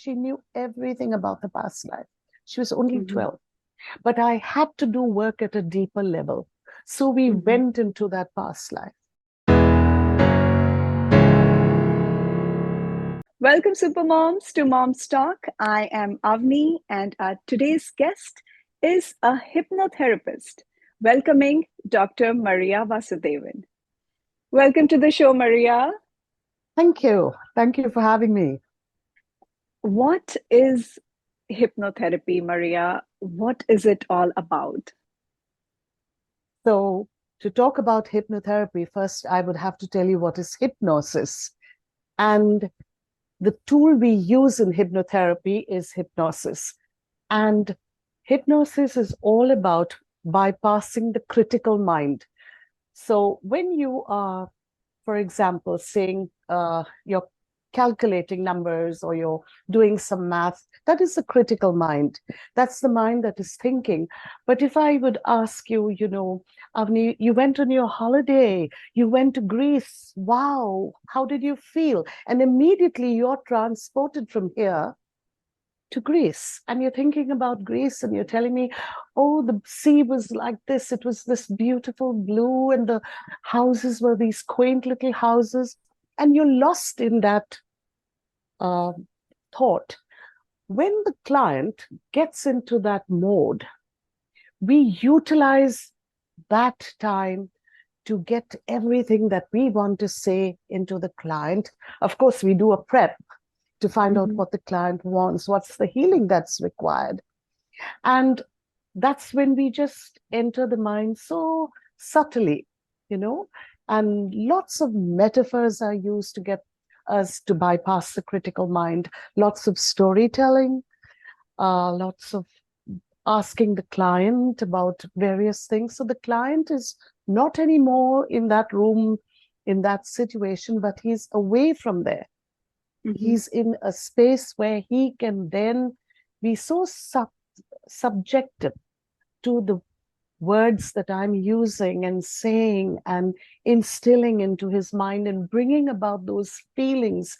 She knew everything about the past life. She was only Mm-hmm. 12. But I had to do work at a deeper level. So we Mm-hmm. went into that past life. Welcome, Supermoms, to Mom's Talk. I am Avani, and our today's guest is a hypnotherapist. Welcoming Dr. Maria Vasudevan. Welcome to the show, Maria. Thank you. Thank you for having me. What is hypnotherapy, Maria? What is it all about? So, to talk about hypnotherapy, first I would have to tell you what is hypnosis. And the tool we use in hypnotherapy is hypnosis. And hypnosis is all about bypassing the critical mind. So, when you are, for example, saying you're calculating numbers or you're doing some math, that is the critical mind. That's the mind that is thinking. But if I would ask you, Avni, you went on your holiday, you went to Greece, wow, how did you feel? And immediately you're transported from here to Greece, and you're thinking about Greece, and you're telling me, oh, the sea was like this, it was this beautiful blue, and the houses were these quaint little houses, and you're lost in that uh, thought. When the client gets into that mode, we utilize that time to get everything that we want to say into the client. Of course, we do a prep to find out Mm-hmm. what the client wants, what's the healing that's required. And that's when we just enter the mind so subtly, you know, and lots of metaphors are used to get us to bypass the critical mind, lots of storytelling, lots of asking the client about various things. So the client is not anymore in that room, in that situation, but he's away from there. Mm-hmm. He's in a space where he can then be so subjective to the words that I'm using and saying and instilling into his mind and bringing about those feelings.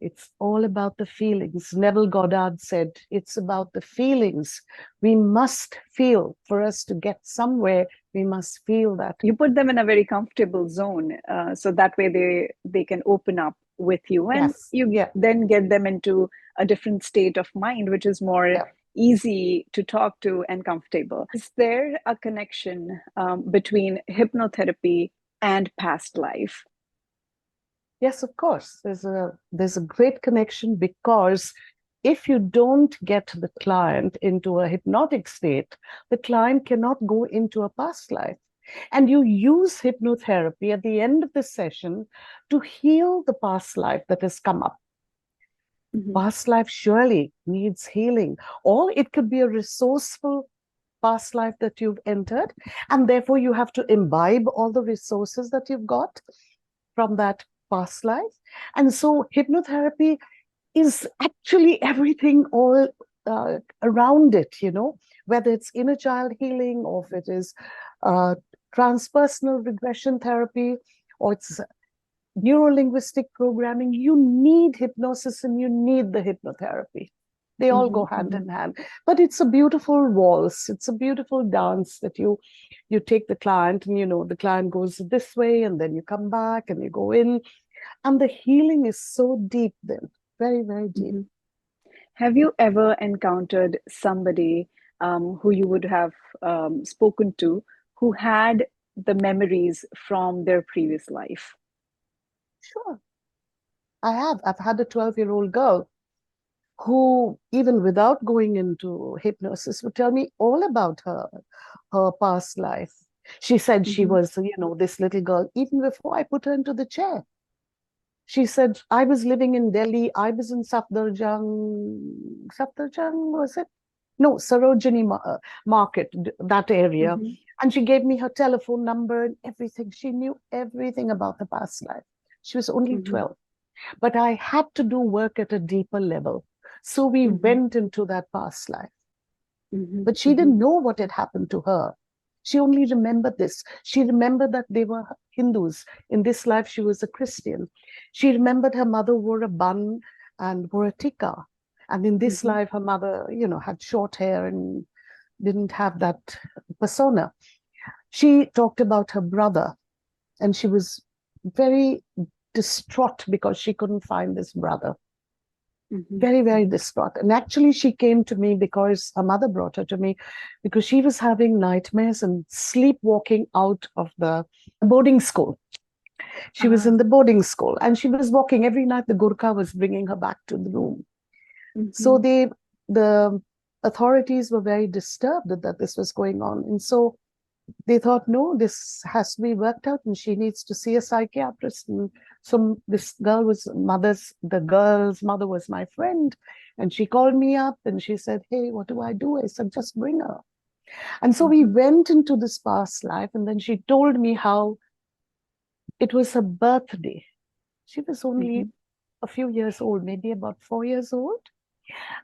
It's all about the feelings. Neville Goddard said, it's about the feelings. We must feel. For us to get somewhere, we must feel that. You put them in a very comfortable zone, so that way they can open up with you, and Yes. you Yeah. then get them into a different state of mind, which is more Yeah. easy to talk to and comfortable. Is there a connection between hypnotherapy and past life? Yes, of course. There's a great connection, because if you don't get the client into a hypnotic state, the client cannot go into a past life. And you use hypnotherapy at the end of the session to heal the past life that has come up. Mm-hmm. Past life surely needs healing, or it could be a resourceful past life that you've entered, and therefore you have to imbibe all the resources that you've got from that past life. And so hypnotherapy is actually everything all around it, whether it's inner child healing, or if it is uh, transpersonal regression therapy, or it's neuro-linguistic programming. You need hypnosis and you need the hypnotherapy. They all Mm-hmm. go hand Mm-hmm. in hand. But it's a beautiful waltz. It's a beautiful dance that you take the client, and the client goes this way, and then you come back and you go in. And the healing is so deep then, very, very deep. Mm-hmm. Have you ever encountered somebody who you would have spoken to who had the memories from their previous life? Sure, I have. I've had a 12-year-old girl who, even without going into hypnosis, would tell me all about her past life. She said she Mm-hmm. was, this little girl, even before I put her into the chair. She said, I was living in Delhi. I was in Safdarjung, was it? No, Sarojini Market, that area. Mm-hmm. And she gave me her telephone number and everything. She knew everything about the past life. She was only Mm-hmm. 12. But I had to do work at a deeper level. So we Mm-hmm. went into that past life. Mm-hmm. But she Mm-hmm. didn't know what had happened to her. She only remembered this. She remembered that they were Hindus. In this life, she was a Christian. She remembered her mother wore a bun and wore a tikka. And in this Mm-hmm. life, her mother, had short hair and didn't have that persona. She talked about her brother, and she was very distraught because she couldn't find this brother. Mm-hmm. Very, very distraught. And actually, she came to me because her mother brought her to me because she was having nightmares and sleepwalking out of the boarding school. She was in the boarding school and she was walking every night. The Gurkha was bringing her back to the room. So Mm-hmm. the authorities were very disturbed that this was going on. And so they thought, no, this has to be worked out and she needs to see a psychiatrist. And so this the girl's mother was my friend. And she called me up and she said, hey, what do? I said, just bring her. And so we Mm-hmm. went into this past life, and then she told me how it was her birthday. She was only a few years old, maybe about 4 years old.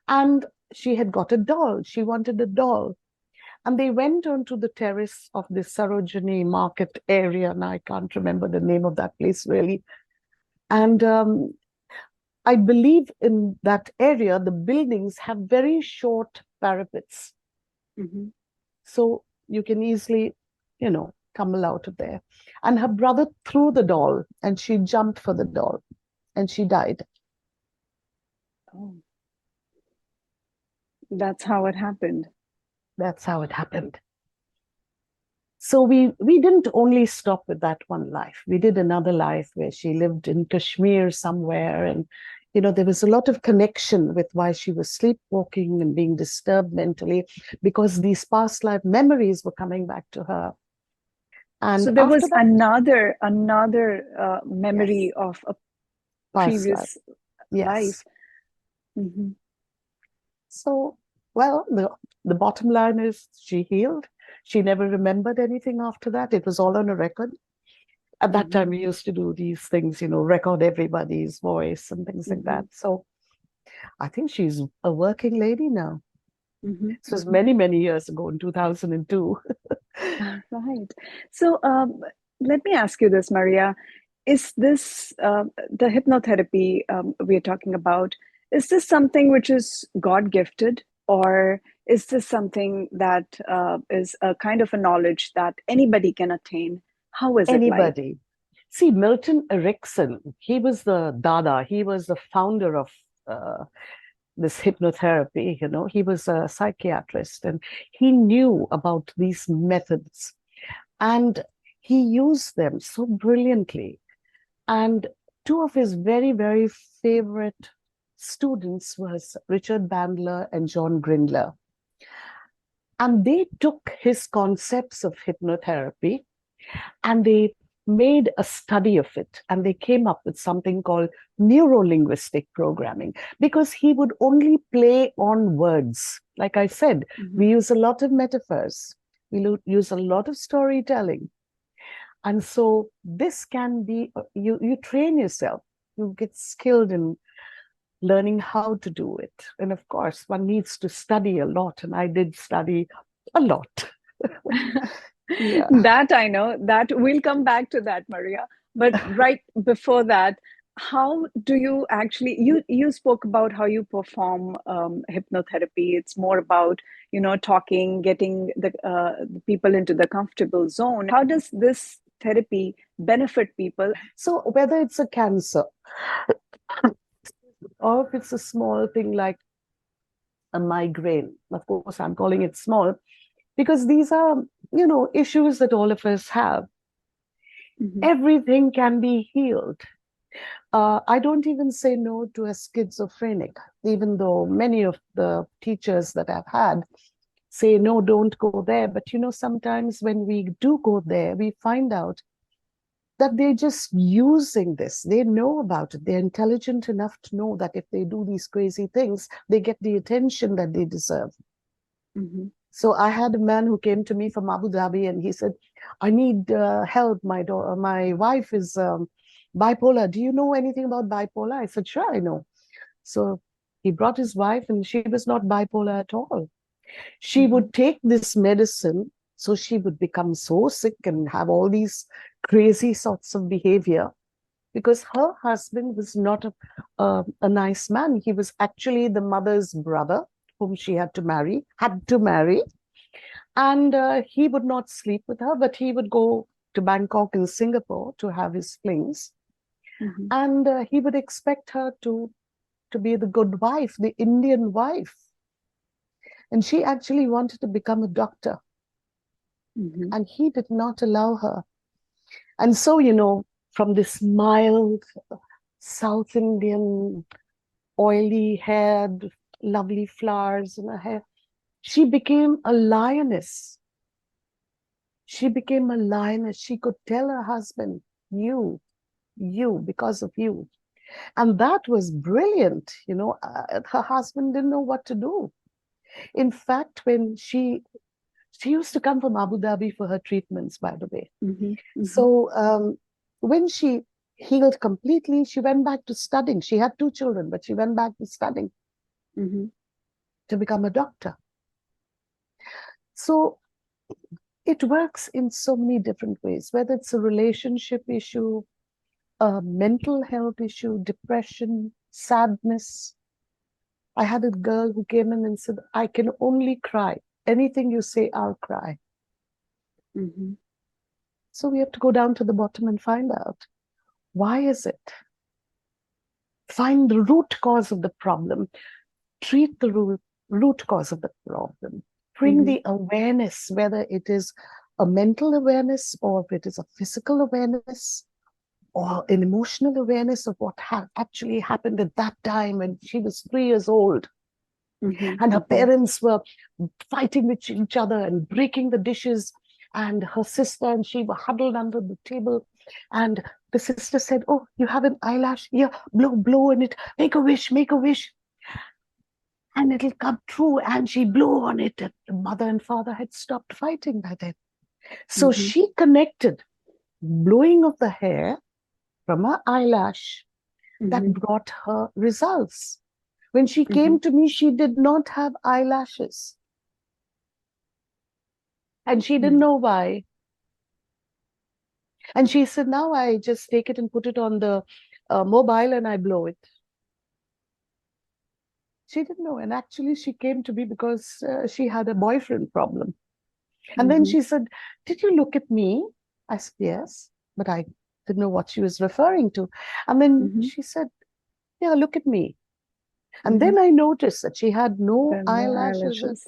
And she had got a doll. She wanted a doll. And they went onto the terrace of the Sarojini market area. And I can't remember the name of that place really. And I believe in that area, the buildings have very short parapets. Mm-hmm. So you can easily, tumble out of there. And her brother threw the doll and she jumped for the doll and she died. Oh, that's how it happened. That's how it happened. So we didn't only stop with that one life. We did another life where she lived in Kashmir somewhere. And, there was a lot of connection with why she was sleepwalking and being disturbed mentally because these past life memories were coming back to her. And So there after was that, another memory yes, of a past life, previous life. yes. Mm-hmm. So, well, the bottom line is she healed. She never remembered anything after that. It was all on a record. At that time, we used to do these things, record everybody's voice and things like that. So I think she's a working lady now. Mm-hmm. This was many, many years ago in 2002. Right. So let me ask you this, Maria. Is this the hypnotherapy we're talking about? Is this something which is God gifted, or is this something that is a kind of a knowledge that anybody can attain? How is it like? Anybody. See, Milton Erickson, he was the Dada, he was the founder of this hypnotherapy, he was a psychiatrist and he knew about these methods and he used them so brilliantly. And two of his very, very favorite students was Richard Bandler and John Grindler. And they took his concepts of hypnotherapy and they made a study of it, and they came up with something called neuro-linguistic programming, because he would only play on words. Like I said, we use a lot of metaphors, we use a lot of storytelling. And so this can be, you train yourself, you get skilled in learning how to do it. And of course, one needs to study a lot, and I did study a lot. Yeah. That I know, that we'll come back to that, Maria. But right before that, how do you actually, you spoke about how you perform hypnotherapy. It's more about, talking, getting the people into the comfortable zone. How does this therapy benefit people? So whether it's a cancer or if it's a small thing like a migraine, of course, I'm calling it small because these are, issues that all of us have. Everything can be healed. I don't even say no to a schizophrenic, even though many of the teachers that I've had say, no, don't go there. But, sometimes when we do go there, we find out that they're just using this. They know about it. They're intelligent enough to know that if they do these crazy things, they get the attention that they deserve. So I had a man who came to me from Abu Dhabi and he said, I need help. My wife is bipolar. Do you know anything about bipolar? I said, sure, I know. So he brought his wife and she was not bipolar at all. She would take this medicine, so she would become so sick and have all these crazy sorts of behavior. because her husband was not a nice man. He was actually the mother's brother, whom she had to marry. And he would not sleep with her, but he would go to Bangkok and Singapore to have his flings. Mm-hmm. And he would expect her to be the good wife, the Indian wife. And she actually wanted to become a doctor. Mm-hmm. And he did not allow her. And so, you know, from this mild South Indian, oily-haired, lovely flowers in her hair, she became a lioness. She became a lioness. She could tell her husband, you, because of you. And that was brilliant. You know, her husband didn't know what to do. In fact, when she used to come from Abu Dhabi for her treatments, by the way. Mm-hmm. Mm-hmm. So when she healed completely, she went back to studying. She had 2 children, but she went back to studying Mm-hmm. to become a doctor. So it works in so many different ways, whether it's a relationship issue, a mental health issue, depression, sadness. I had a girl who came in and said, I can only cry. Anything you say, I'll cry. Mm-hmm. So we have to go down to the bottom and find out, why is it? Find the root cause of the problem. Treat the root cause of the problem. Bring Mm-hmm. the awareness, whether it is a mental awareness or if it is a physical awareness or an emotional awareness of what actually happened at that time when she was 3 years old. Mm-hmm. And her Mm-hmm. parents were fighting with each other and breaking the dishes. And her sister and she were huddled under the table. And the sister said, oh, you have an eyelash? Yeah, blow on it. Make a wish, make a wish. And it'll come true. And she blew on it. And the mother and father had stopped fighting by then. So Mm-hmm. she connected blowing of the hair from her eyelash that Mm-hmm. brought her results. When she Mm-hmm. came to me, she did not have eyelashes. And she didn't know why. And she said, now I just take it and put it on the mobile and I blow it. She didn't know. And actually, she came to me because she had a boyfriend problem. And then Mm-hmm. she said, did you look at me? I said, yes, but I didn't know what she was referring to. And then Mm-hmm. she said, yeah, look at me. And Mm-hmm. then I noticed that she had no There are no eyelashes. eyelashes.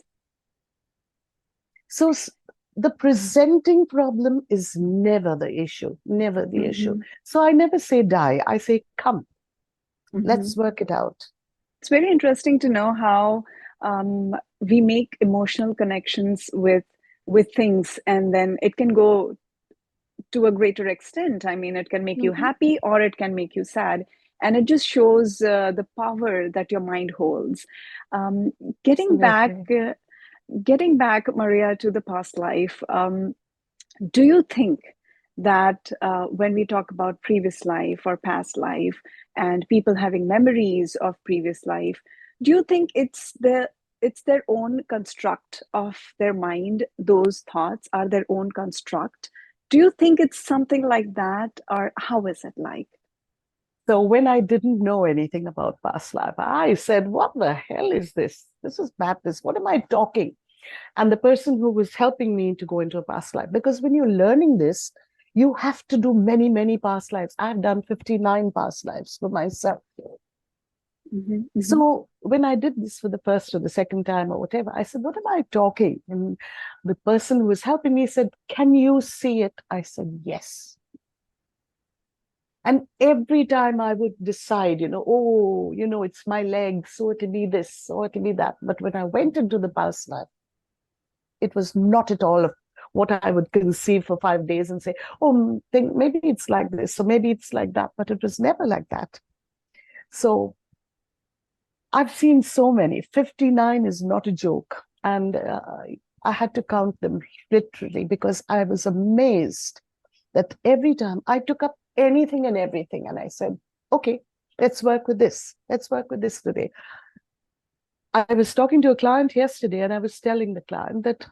So the presenting problem is never the issue, never the issue. Mm-hmm. So I never say die. I say, come, Mm-hmm. let's work it out. It's very interesting to know how we make emotional connections with things, and then it can go to a greater extent. I mean, it can make you Mm-hmm. happy or it can make you sad. And it just shows the power that your mind holds. Um, getting back, Absolutely. uh, getting back, Maria, to the past life. Do you think that when we talk about previous life or past life and people having memories of previous life, do you think it's their own construct of their mind? Those thoughts are their own construct. Do you think it's something like that, or how is it like? So when I didn't know anything about past life, I said, what the hell is this? This is madness. What am I talking? And the person who was helping me to go into a past life, because when you're learning this, you have to do many, many past lives. I've done 59 past lives for myself. Mm-hmm, mm-hmm, So when I did this for the first or the second time or whatever, I said, what am I talking? And the person who was helping me said, can you see it? I said, yes. And every time I would decide, it's my leg, so it'll be this, so it'll be that. But when I went into the past life, it was not at all what I would conceive for 5 days and say, oh, think maybe it's like this, or maybe it's like that. But it was never like that. So I've seen so many. 59 is not a joke. And I had to count them literally because I was amazed that every time I took up anything and everything and I said, okay, let's work with this. Let's work with this today. I was talking to a client yesterday and I was telling the client that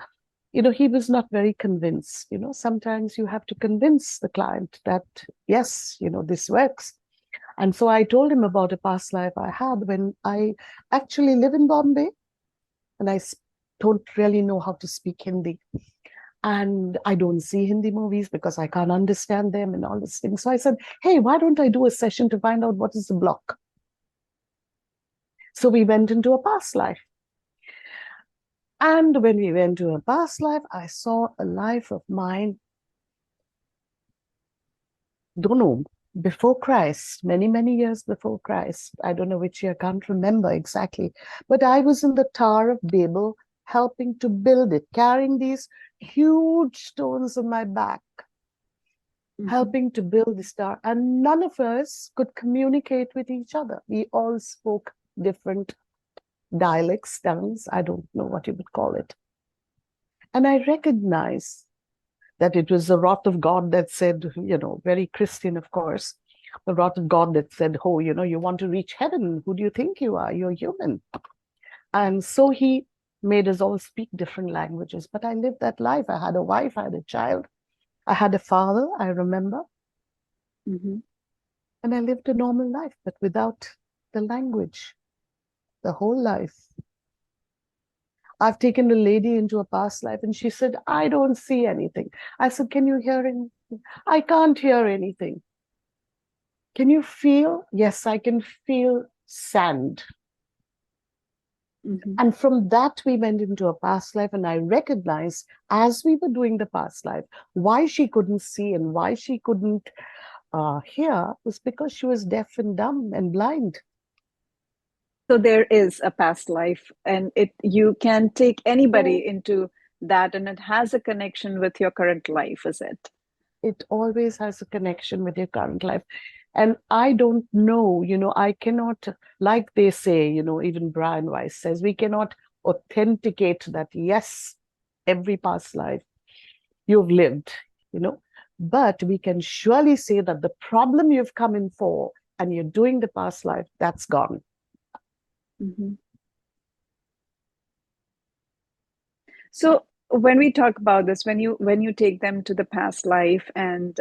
he was not very convinced. Sometimes you have to convince the client that, yes, this works. And so I told him about a past life I had when I actually live in Bombay, and I don't really know how to speak Hindi. And I don't see Hindi movies because I can't understand them and all this thing. So I said, hey, why don't I do a session to find out what is the block? So we went into a past life. And when we went to a past life, I saw a life of mine, don't know, before Christ, many, many years before Christ. I don't know which year, I can't remember exactly. But I was in the Tower of Babel, helping to build it, carrying these huge stones on my back, helping to build this tower. And none of us could communicate with each other. We all spoke different dialects, tongues, I don't know what you would call it. And I recognized that it was the wrath of God that said, very Christian, of course, the wrath of God that said, oh, you want to reach heaven. Who do you think you are? You're human. And so he made us all speak different languages. But I lived that life. I had a wife, I had a child, I had a father, I remember. And I lived a normal life, but without the language, the whole life. I've taken a lady into a past life and she said, I don't see anything. I said, can you hear anything? I can't hear anything. Can you feel? Yes, I can feel sand. And from that, we went into a past life, and I recognized as we were doing the past life, why she couldn't see and why she couldn't hear was because she was deaf and dumb and blind. So there is a past life, and you can take anybody into that, and it has a connection with your current life, is it? It always has a connection with your current life. And I don't know, I cannot, like they say, even Brian Weiss says, we cannot authenticate that, yes, every past life you've lived, but we can surely say that the problem you've come in for and you're doing the past life, that's gone. So when we talk about this, when you take them to the past life, and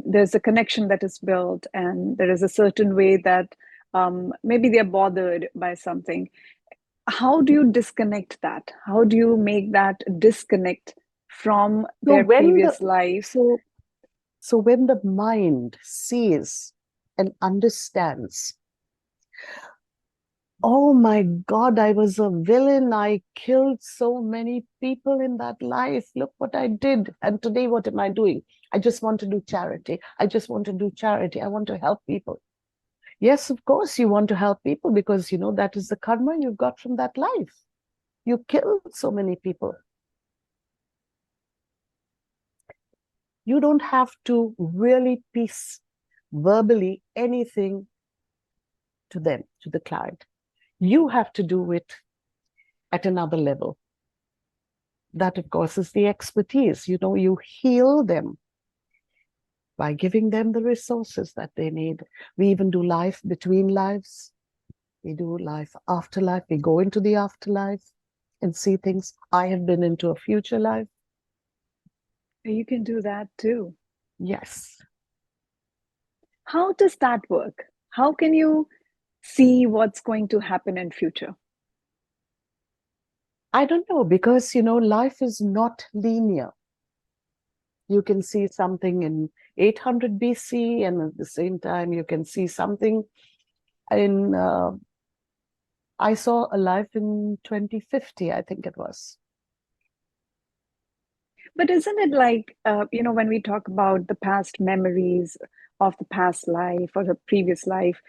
there's a connection that is built, and there is a certain way that maybe they're bothered by something, how do you disconnect that? How do you make that disconnect from their previous life? So when the mind sees and understands, oh my God, I was a villain. I killed so many people in that life. Look what I did. And today, what am I doing? I just want to do charity. I just want to do charity. I want to help people. Yes, of course, you want to help people because, that is the karma you've got from that life. You killed so many people. You don't have to really piece verbally anything to them, to the client. You have to do it at another level. That, of course, is the expertise. You heal them by giving them the resources that they need. We even do life between lives. We do life after life. We go into the afterlife and see things. I have been into a future life. You can do that too. Yes. How does that work? How can you see what's going to happen in future? I don't know, because, life is not linear. You can see something in 800 BC, and at the same time, you can see something in, I saw a life in 2050, I think it was. But isn't it like, when we talk about the past memories of the past life or the previous life,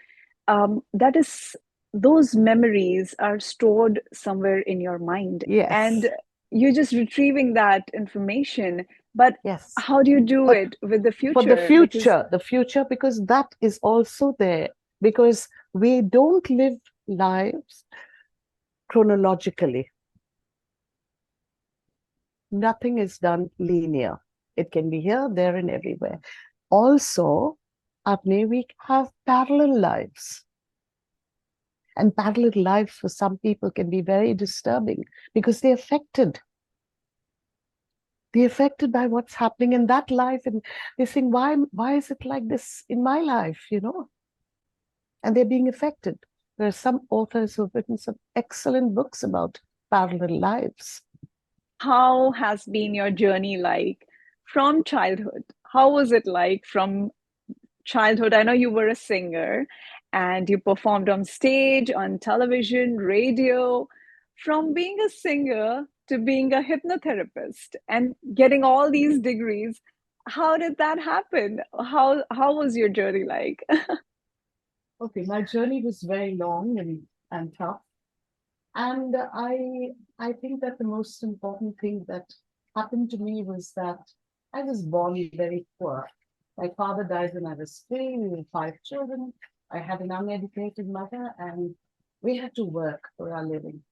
that is, those memories are stored somewhere in your mind. Yes. And you're just retrieving that information. But yes, how do you do it with the future? For the future, because that is also there. Because we don't live lives chronologically. Nothing is done linear. It can be here, there, and everywhere. Also, Avani, we have parallel lives. And parallel lives for some people can be very disturbing because they're affected. They're affected by what's happening in that life, and they think, why is it like this in my life, And they're being affected. There are some authors who have written some excellent books about parallel lives. How has been your journey like from childhood? How was it like from childhood? I know you were a singer and you performed on stage, on television, radio. From being a singer to being a hypnotherapist and getting all these degrees, how did that happen? How was your journey like? Okay, my journey was very long and tough. And I think that the most important thing that happened to me was that I was born very poor. My father died when I was 3. We were 5 children. I had an uneducated mother, and we had to work for our living.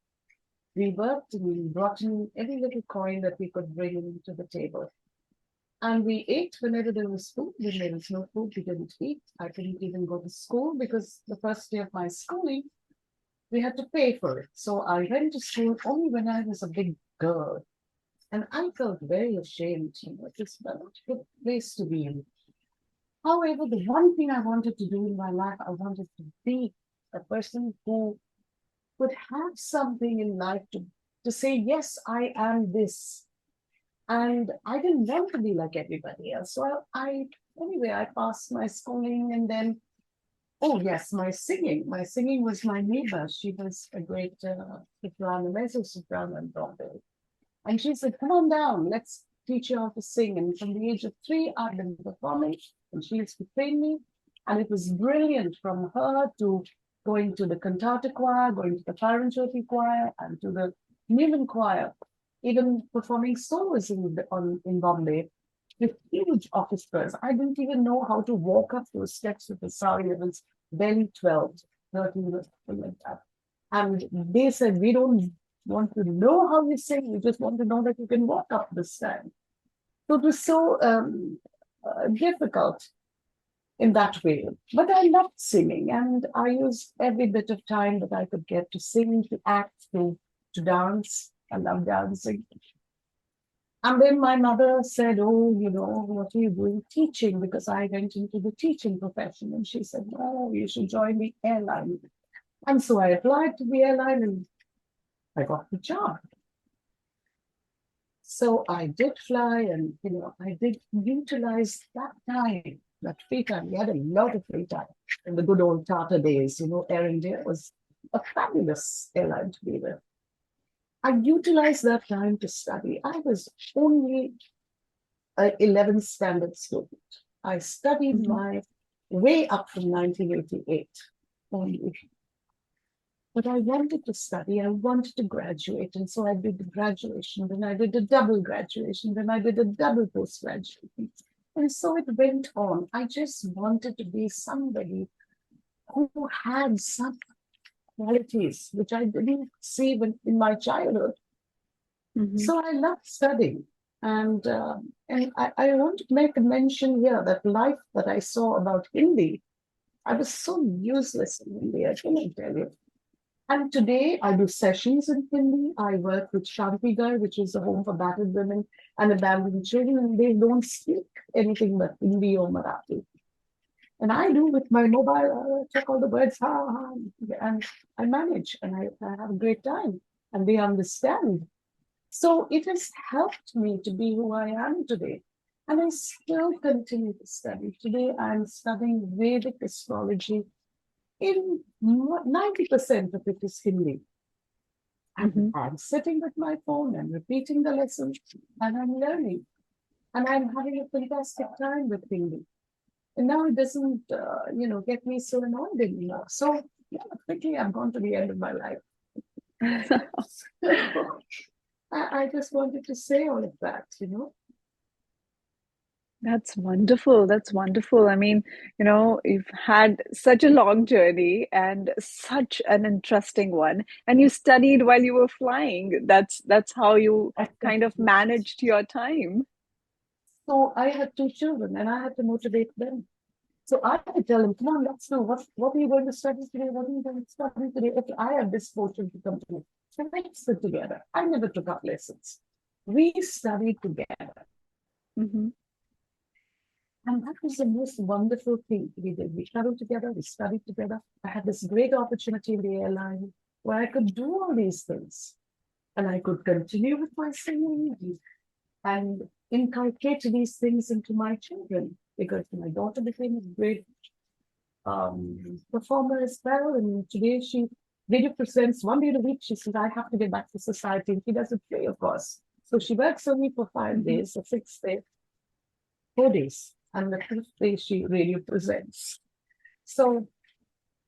We worked and we brought in every little coin that we could bring into the table. And we ate whenever there was food. When there was no food, we didn't eat. I couldn't even go to school because the first day of my schooling, we had to pay for it. So I went to school only when I was a big girl. And I felt very ashamed. It was not a good place to be in. However, the one thing I wanted to do in my life, I wanted to be a person who would have something in life to say, yes, I am this. And I didn't want to be like everybody else. So anyway, I passed my schooling, and then, oh yes, my singing. My singing was my neighbor. She was a great soprano, mezzo soprano in Broadway. And she said, come on down, let's teach you how to sing. And from the age of 3, I've been performing, and she used to train me. And it was brilliant, from her to going to the cantata choir, going to the Paranjoti choir, and to the Newman choir, even performing solos in Bombay with huge orchestras. I didn't even know how to walk up those steps with the sari. I was barely 12, 13, or something like that. And they said, we don't want to know how you sing, we just want to know that you can walk up the stand. So it was so difficult in that way. But I loved singing, and I used every bit of time that I could get to sing, to act, to dance. I love dancing. And then my mother said, oh, what are you doing teaching? Because I went into the teaching profession. And she said, no, you should join the airline. And so I applied to the airline, and I got the job. So I did fly, and I did utilize that time, that free time. We had a lot of free time in the good old Tata days. Air India was a fabulous airline to be with. I utilized that time to study. I was only an 11th standard student. I studied my way up from 1988 only. But I wanted to study, I wanted to graduate. And so I did the graduation, then I did a double graduation, then I did a double post-graduation. And so it went on. I just wanted to be somebody who had some qualities which I didn't see in my childhood. So I loved studying. And I want to make a mention here that life that I saw about Hindi, I was so useless in Hindi, I cannot tell you. And today I do sessions in Hindi. I work with Shantigarh, which is a home for battered women and abandoned children, and they don't speak anything but Hindi or Marathi. And I do with my mobile, I check all the words, and I manage, and I have a great time, and they understand. So it has helped me to be who I am today. And I still continue to study. Today I'm studying Vedic astrology. In 90% of it is Hindi. And I'm sitting with my phone and repeating the lessons, and I'm learning. And I'm having a fantastic time with Hindi. And now it doesn't, get me so annoyed anymore. So, quickly I've gone to the end of my life. I just wanted to say all of that, That's wonderful. That's wonderful. I mean, you've had such a long journey and such an interesting one. And you studied while you were flying. That's how you kind of managed your time. So I had 2 children, and I had to motivate them. So I had to tell them, come on, let's know what are you going to study today? What are you going to study today? If I have this fortune to come to me, so let's sit together. I never took up lessons. We studied together. Mm-hmm. And that was the most wonderful thing we did. We traveled together, we studied together. I had this great opportunity in the airline where I could do all these things. And I could continue with my singing and inculcate these things into my children, because my daughter became a great performer as well. And today she radio presents 1 day a week. She says, I have to get back to society. And she does it free, of course. So she works only for 5 days, the 6th day, 4 days. And the 5th day she radio presents. So,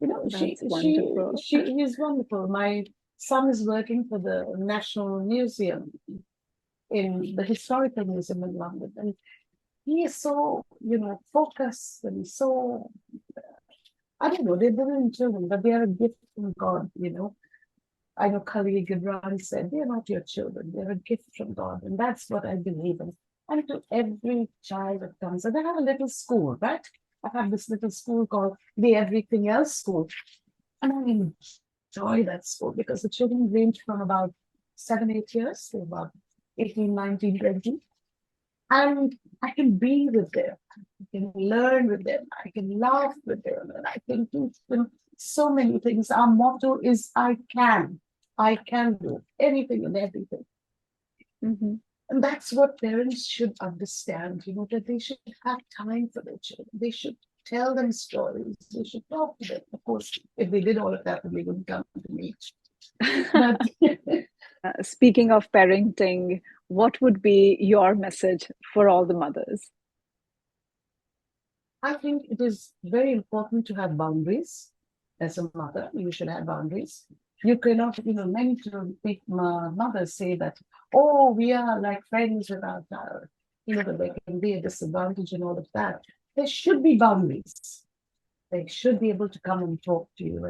you know, That's wonderful. she is wonderful. My son is working for the National Museum, in the Historical Museum in London. And he is so, focused and so, I don't know, they're brilliant children, but they are a gift from God. I know Khalil Gibran said, they're not your children, they're a gift from God. And that's what I believe in. And to every child that comes, and I have a little school, right? I have this little school called the Everything Else School. And I enjoy that school because the children range from about 7, 8 years to about 18, 19, 20. And I can be with them. I can learn with them. I can laugh with them. And I can teach them so many things. Our motto is I can. I can do anything and everything. Mm-hmm. And that's what parents should understand, that they should have time for their children. They should tell them stories. They should talk to them. Of course, if they did all of that, then they wouldn't come to me. But Speaking of parenting, what would be your message for all the mothers? I think it is very important to have boundaries. As a mother, you should have boundaries. You cannot, many mothers say that, oh, we are like friends with our child, that there can be a disadvantage and all of that. There should be boundaries. They should be able to come and talk to you,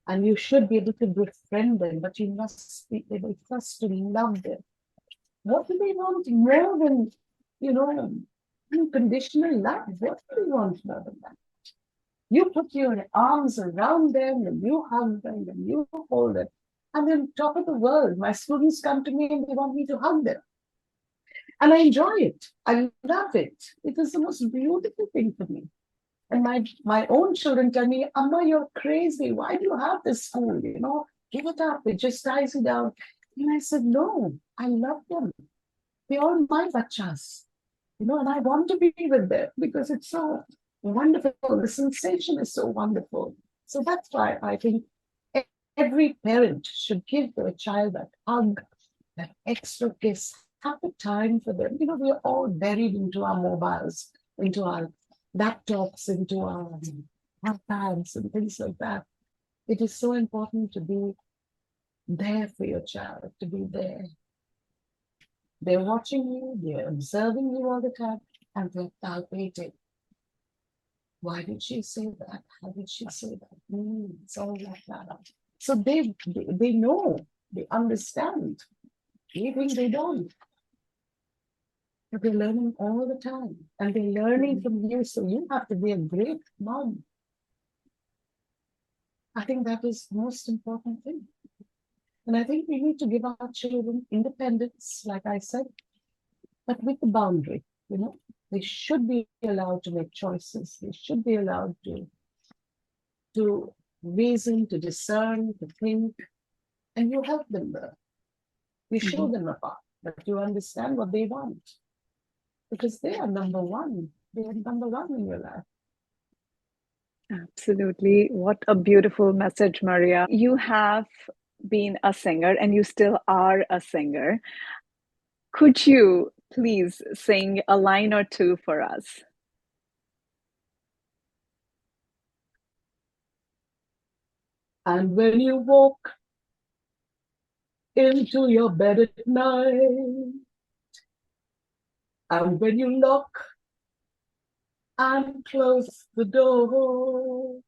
and you should be able to befriend them, but you must be able first to love them. What do they want more than, unconditional love? What do they want more than that? You put your arms around them and you hug them and you hold them. And then top of the world, my students come to me and they want me to hug them. And I enjoy it. I love it. It is the most beautiful thing for me. And my own children tell me, Amma, you're crazy. Why do you have this school? Give it up. It just ties you down. And I said, no, I love them. They're all my bachas. And I want to be with them because it's so wonderful. The sensation is so wonderful. So that's why I think every parent should give their child that hug, that extra kiss, have the time for them. We are all buried into our mobiles, into our laptops, into our iPads and things like that. It is so important to be there for your child, to be there. They're watching you, they're observing you all the time, and they're palpating. Why did she say that? How did she say that? It's all like that. So they know, they understand. We think they don't. But they're learning all the time. And they're learning from you. So you have to be a great mom. I think that is the most important thing. And I think we need to give our children independence, like I said, but with the boundary, They should be allowed to make choices. They should be allowed to reason, to discern, to think, and you help them there. You show them a path, but you understand what they want. Because they are number one. They are number one in your life. Absolutely. What a beautiful message, Maria. You have been a singer and you still are a singer. Could you please sing a line or two for us? And when you walk into your bed at night, and when you lock and close the door,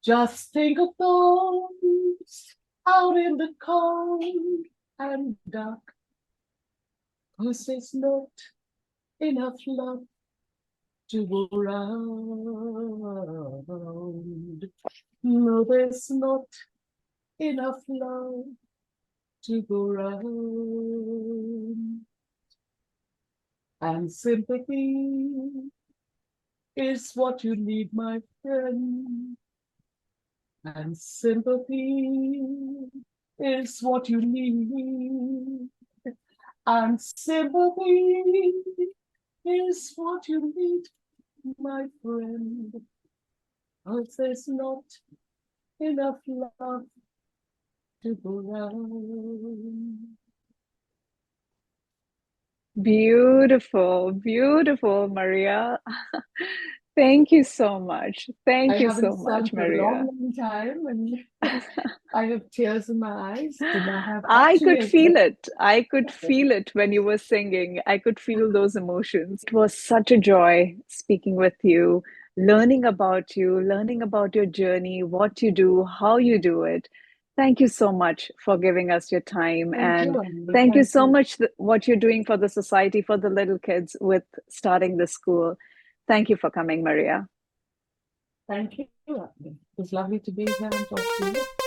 just think of those out in the cold and dark, 'cause there's not enough love to go round. No, there's not enough love to go round. And sympathy is what you need, my friend. And sympathy is what you need. And sympathy is what you need, my friend. Oh, there's not enough love to go round. Beautiful, beautiful, Maria. Thank you so much. Thank you so much, For a Maria. long time, and I have tears in my eyes. And I have I actually could feel it. I could feel it when you were singing. I could feel those emotions. It was such a joy speaking with you, learning about you, learning about your journey, what you do, how you do it. Thank you so much for giving us your time. Thank And you, Andy. thank you Thank so you. much what you're doing for the society, for the little kids with starting the school. Thank you for coming, Maria. Thank you. It was lovely to be here and talk to you.